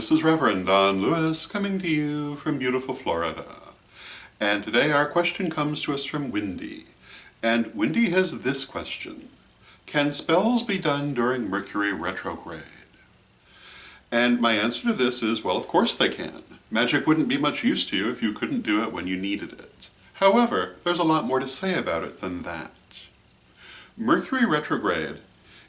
this is Reverend Don Lewis coming to you from beautiful Florida. And today our question comes to us from Wendy. And Wendy has this question: can spells be done during Mercury retrograde? And my answer to this is, well, of course they can. Magic wouldn't be much use to you if you couldn't do it when you needed it. However, there's a lot more to say about it than that. Mercury retrograde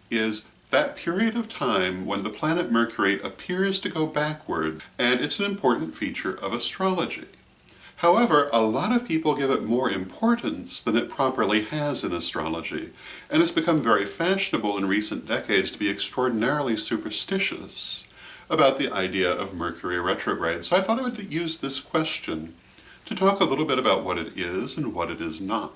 is that period of time when the planet Mercury appears to go backward, and it's an important feature of astrology. However, a lot of people give it more importance than it properly has in astrology, and it's become very fashionable in recent decades to be extraordinarily superstitious about the idea of Mercury retrograde. So I thought I would use this question to talk a little bit about what it is and what it is not.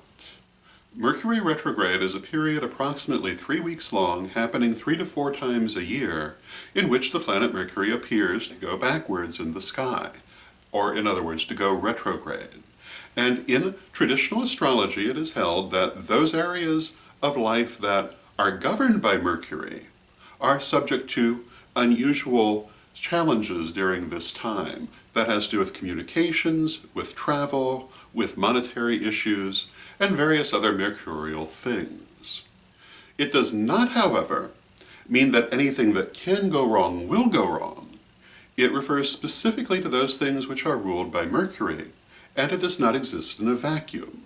Mercury retrograde is a period approximately 3 weeks long, happening 3 to 4 times a year, in which the planet Mercury appears to go backwards in the sky, or in other words, to go retrograde. And in traditional astrology, it is held that those areas of life that are governed by Mercury are subject to unusual challenges during this time. That has to do with communications, with travel, with monetary issues, and various other mercurial things. It does not, however, mean that anything that can go wrong will go wrong. It refers specifically to those things which are ruled by Mercury, and it does not exist in a vacuum.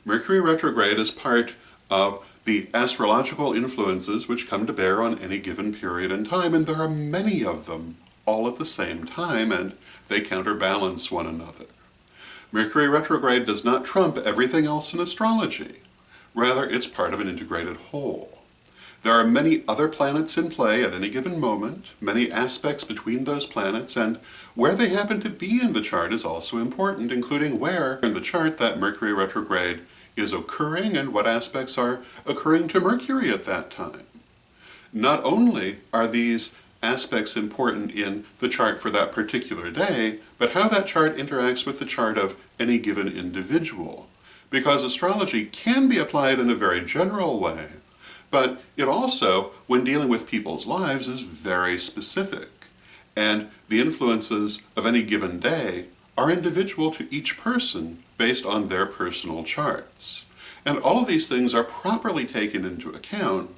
Mercury retrograde is part of the astrological influences which come to bear on any given period in time, and there are many of them all at the same time, and they counterbalance one another. Mercury retrograde does not trump everything else in astrology. Rather, it's part of an integrated whole. There are many other planets in play at any given moment, many aspects between those planets, and where they happen to be in the chart is also important, including where in the chart that Mercury retrograde is occurring and what aspects are occurring to Mercury at that time. Not only are these aspects important in the chart for that particular day, but how that chart interacts with the chart of any given individual. Because astrology can be applied in a very general way, but it also, when dealing with people's lives, is very specific. And the influences of any given day are individual to each person based on their personal charts. And all of these things are properly taken into account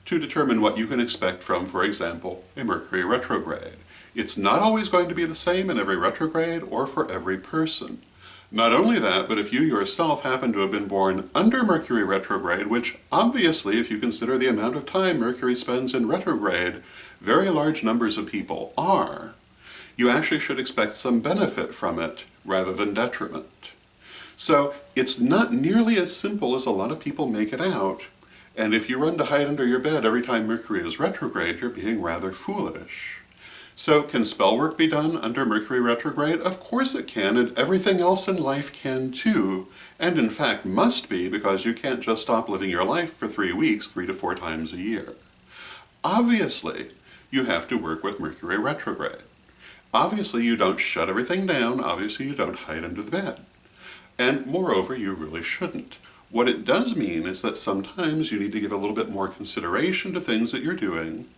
to determine what you can expect from, for example, a Mercury retrograde. It's not always going to be the same in every retrograde or for every person. Not only that, but if you yourself happen to have been born under Mercury retrograde, which obviously, if you consider the amount of time Mercury spends in retrograde, very large numbers of people are, you actually should expect some benefit from it rather than detriment. So it's not nearly as simple as a lot of people make it out. And if you run to hide under your bed every time Mercury is retrograde, you're being rather foolish. So can spell work be done under Mercury retrograde? Of course it can, and everything else in life can too. And in fact must be, because you can't just stop living your life for 3 weeks, 3 to 4 times a year. Obviously, you have to work with Mercury retrograde. Obviously, you don't shut everything down. Obviously, you don't hide under the bed. And moreover, you really shouldn't. What it does mean is that sometimes you need to give a little bit more consideration to things that you're doing,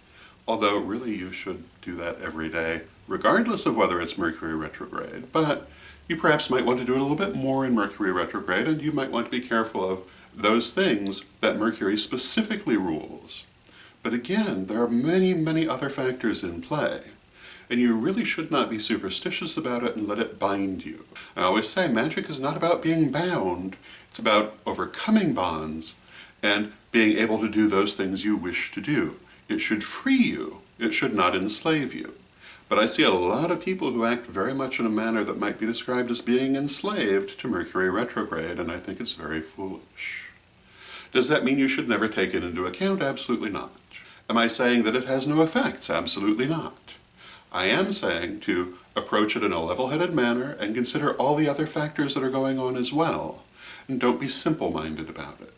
although really you should do that every day, regardless of whether it's Mercury retrograde. But you perhaps might want to do it a little bit more in Mercury retrograde, and you might want to be careful of those things that Mercury specifically rules. But again, there are many, many other factors in play, and you really should not be superstitious about it and let it bind you. I always say magic is not about being bound. It's about overcoming bonds and being able to do those things you wish to do. It should free you. It should not enslave you. But I see a lot of people who act very much in a manner that might be described as being enslaved to Mercury retrograde, and I think it's very foolish. Does that mean you should never take it into account? Absolutely not. Am I saying that it has no effects? Absolutely not. I am saying to approach it in a level-headed manner and consider all the other factors that are going on as well. And don't be simple-minded about it.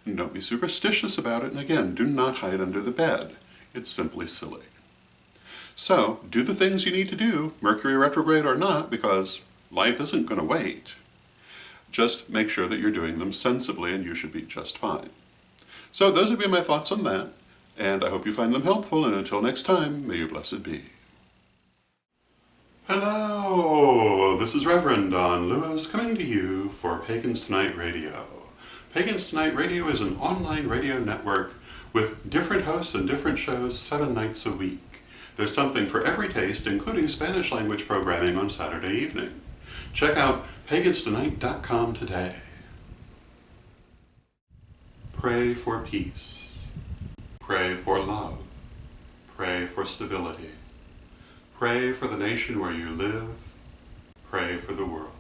And don't be superstitious about it. And again, do not hide under the bed. It's simply silly. So, do the things you need to do, Mercury retrograde or not, because life isn't going to wait. Just make sure that you're doing them sensibly and you should be just fine. So those would be my thoughts on that, and I hope you find them helpful, and until next time, may you blessed be. Hello, this is Reverend Don Lewis coming to you for Pagans Tonight Radio. Pagans Tonight Radio is an online radio network with different hosts and different shows 7 nights a week. There's something for every taste, including Spanish language programming on Saturday evening. Check out paganstonight.com today. Pray for peace. Pray for love. Pray for stability. Pray for the nation where you live. Pray for the world.